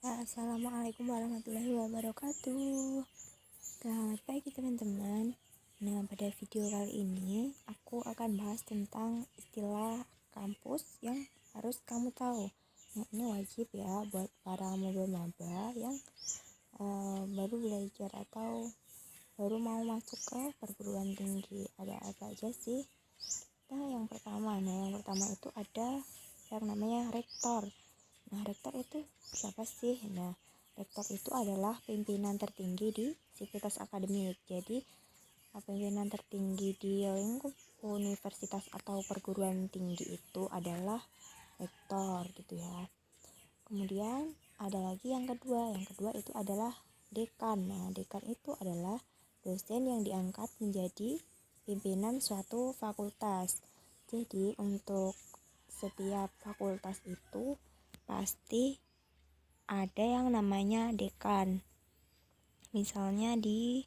Assalamualaikum warahmatullahi wabarakatuh. Selamat pagi teman-teman. Nah, pada video kali ini aku akan bahas tentang istilah kampus yang harus kamu tahu. Nah, ini wajib ya buat para maba-maba yang baru belajar atau baru mau masuk ke perguruan tinggi. Ada apa aja sih? Nah, yang pertama itu ada yang namanya rektor. Nah, rektor itu siapa sih? Nah, rektor itu adalah pimpinan tertinggi di sivitas akademik. Jadi, pimpinan tertinggi di lingkup universitas atau perguruan tinggi itu adalah rektor gitu ya. Kemudian ada lagi yang kedua. Yang kedua itu adalah dekan. Nah, dekan itu adalah dosen yang diangkat menjadi pimpinan suatu fakultas. Jadi, untuk setiap fakultas itu pasti ada yang namanya dekan. Misalnya di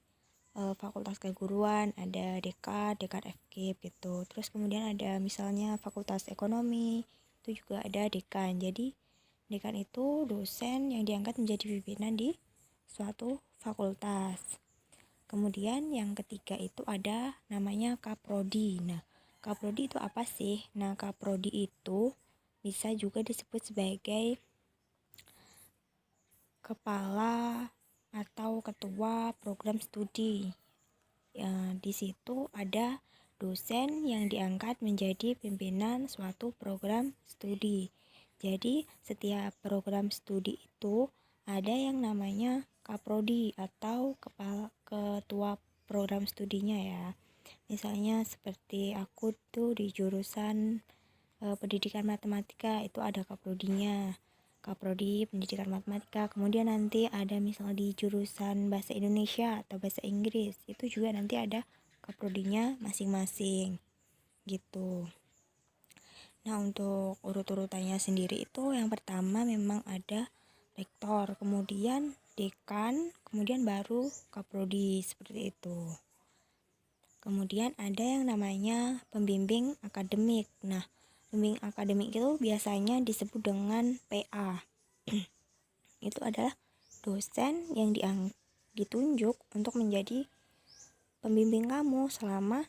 fakultas keguruan ada dekan FKIP gitu. Terus kemudian ada misalnya fakultas ekonomi, itu juga ada dekan. Jadi dekan itu dosen yang diangkat menjadi pimpinan di suatu fakultas. Kemudian yang ketiga itu ada namanya kaprodi. Nah, kaprodi itu apa sih? Nah, kaprodi itu bisa juga disebut sebagai kepala atau ketua program studi. Ya, di situ ada dosen yang diangkat menjadi pimpinan suatu program studi. Jadi, setiap program studi itu ada yang namanya kaprodi atau kepala ketua program studinya ya. Misalnya seperti aku tuh di jurusan pendidikan matematika, itu ada kaprodinya. Kaprodi pendidikan matematika. Kemudian nanti ada misal di jurusan bahasa Indonesia atau bahasa Inggris, itu juga nanti ada kaprodinya masing-masing gitu. Nah, untuk urut-urutannya sendiri itu yang pertama memang ada rektor, kemudian dekan, kemudian baru kaprodi, seperti itu. Kemudian ada yang namanya pembimbing akademik. Nah, pembimbing akademik itu biasanya disebut dengan PA. Itu adalah dosen yang ditunjuk untuk menjadi pembimbing kamu selama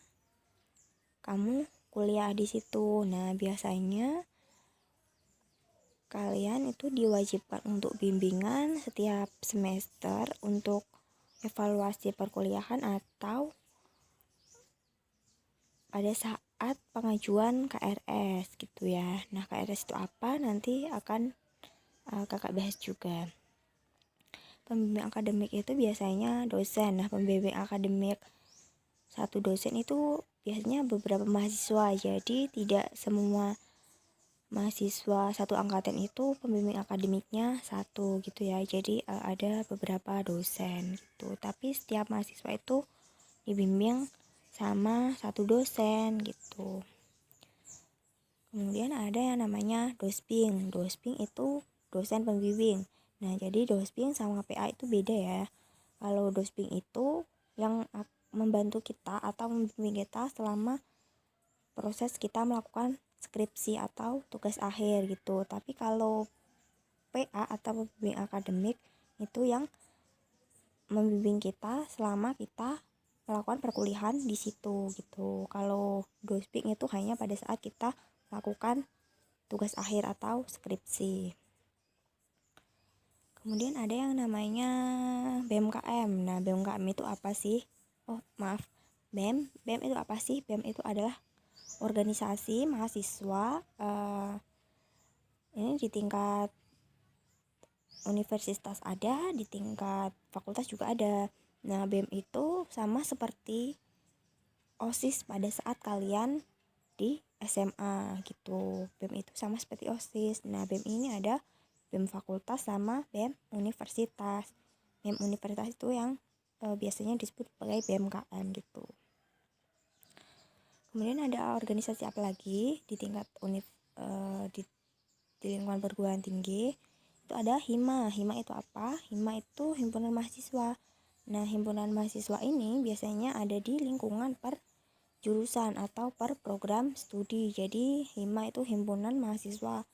kamu kuliah di situ. Nah, biasanya kalian itu diwajibkan untuk bimbingan setiap semester untuk evaluasi perkuliahan atau pada saat pengajuan KRS gitu ya. Nah, KRS itu apa? Nanti akan kakak bahas juga. Pembimbing akademik itu biasanya dosen. Nah, pembimbing akademik satu dosen itu biasanya beberapa mahasiswa. Jadi tidak semua mahasiswa satu angkatan itu pembimbing akademiknya satu gitu ya. Jadi ada beberapa dosen gitu. Tapi setiap mahasiswa itu dibimbing sama satu dosen gitu. Kemudian ada yang namanya dosping. Dosping itu dosen pembimbing. Nah, jadi dosping sama PA itu beda ya. Kalau dosping itu yang membantu kita atau membimbing kita selama proses kita melakukan skripsi atau tugas akhir gitu. Tapi kalau PA atau pembimbing akademik itu yang membimbing kita selama kita melakukan perkuliahan di situ gitu. Kalau dosping itu hanya pada saat kita melakukan tugas akhir atau skripsi. Kemudian ada yang namanya BMKM. Nah, BMKM itu apa sih? BEM itu apa sih? BEM itu adalah organisasi mahasiswa ini di tingkat universitas ada, di tingkat fakultas juga ada. Nah, BEM itu sama seperti OSIS pada saat kalian di SMA gitu. BEM itu sama seperti OSIS. Nah, BEM ini ada BEM fakultas sama BEM universitas. BEM universitas itu yang biasanya disebut sebagai BMKM gitu. Kemudian ada organisasi apa lagi di tingkat di lingkungan perguruan tinggi? Itu ada HIMA. HIMA itu apa? HIMA itu himpunan mahasiswa. Nah, himpunan mahasiswa ini biasanya ada di lingkungan per jurusan atau per program studi. Jadi HIMA itu himpunan mahasiswa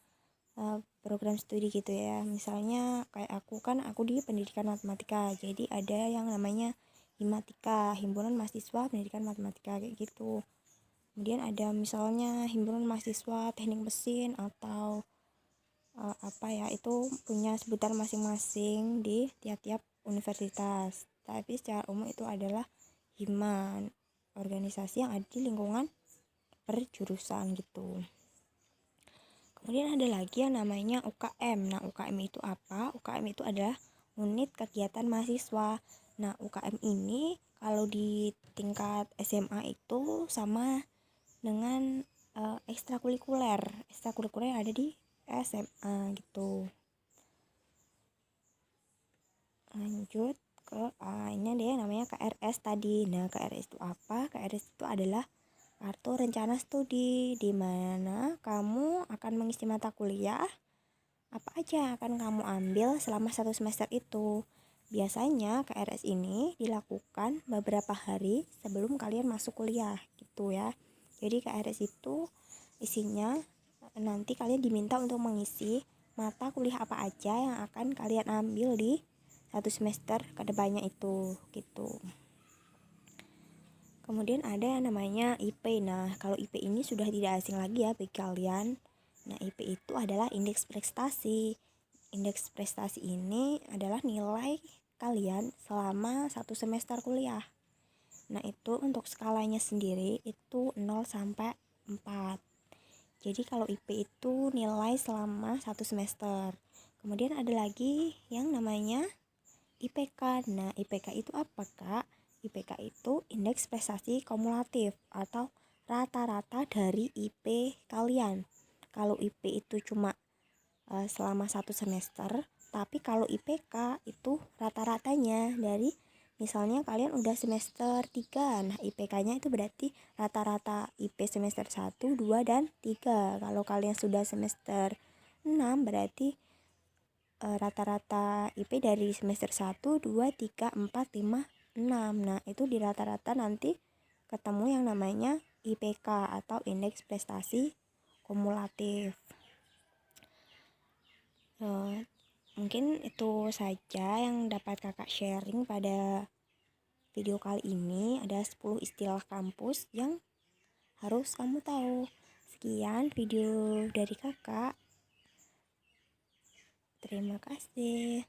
program studi gitu ya. Misalnya kayak aku di pendidikan matematika, jadi ada yang namanya Himatika, himpunan mahasiswa pendidikan matematika kayak gitu. Kemudian ada misalnya himpunan mahasiswa teknik mesin atau apa ya, itu punya sebutan masing-masing di tiap-tiap universitas, tapi secara umum itu adalah hima, organisasi yang ada di lingkungan perjurusan gitu. Kemudian ada lagi yang namanya UKM. Nah, UKM itu apa? UKM itu adalah unit kegiatan mahasiswa. Nah, UKM ini kalau di tingkat SMA itu sama dengan ekstrakurikuler. Ekstrakurikuler yang ada di SMA gitu. Lanjut ke ini deh namanya KRS tadi. Nah, KRS itu apa? KRS itu adalah kartu rencana studi, di mana kamu akan mengisi mata kuliah apa aja yang akan kamu ambil selama 1 semester itu. Biasanya KRS ini dilakukan beberapa hari sebelum kalian masuk kuliah gitu ya. Jadi KRS itu isinya nanti kalian diminta untuk mengisi mata kuliah apa aja yang akan kalian ambil di 1 semester kedepannya itu gitu. Kemudian ada yang namanya IP. Nah, kalau IP ini sudah tidak asing lagi ya bagi kalian. Nah, IP itu adalah indeks prestasi. Indeks prestasi ini adalah nilai kalian selama 1 semester kuliah. Nah, itu untuk skalanya sendiri itu 0 sampai 4. Jadi kalau IP itu nilai selama 1 semester. Kemudian ada lagi yang namanya IPK. Nah, IPK itu apa, Kak? IPK itu indeks prestasi kumulatif atau rata-rata dari IP kalian. Kalau IP itu cuma selama 1 semester, tapi kalau IPK itu rata-ratanya dari misalnya kalian udah semester 3. Nah, IPK-nya itu berarti rata-rata IP semester 1, 2, dan 3. Kalau kalian sudah semester 6 berarti rata-rata IP dari semester 1, 2, 3, 4, 5, 6. Nah, itu di rata-rata nanti ketemu yang namanya IPK atau indeks prestasi kumulatif. Mungkin itu saja yang dapat kakak sharing pada video kali ini. Ada 10 istilah kampus yang harus kamu tahu. Sekian video dari kakak. Terima kasih.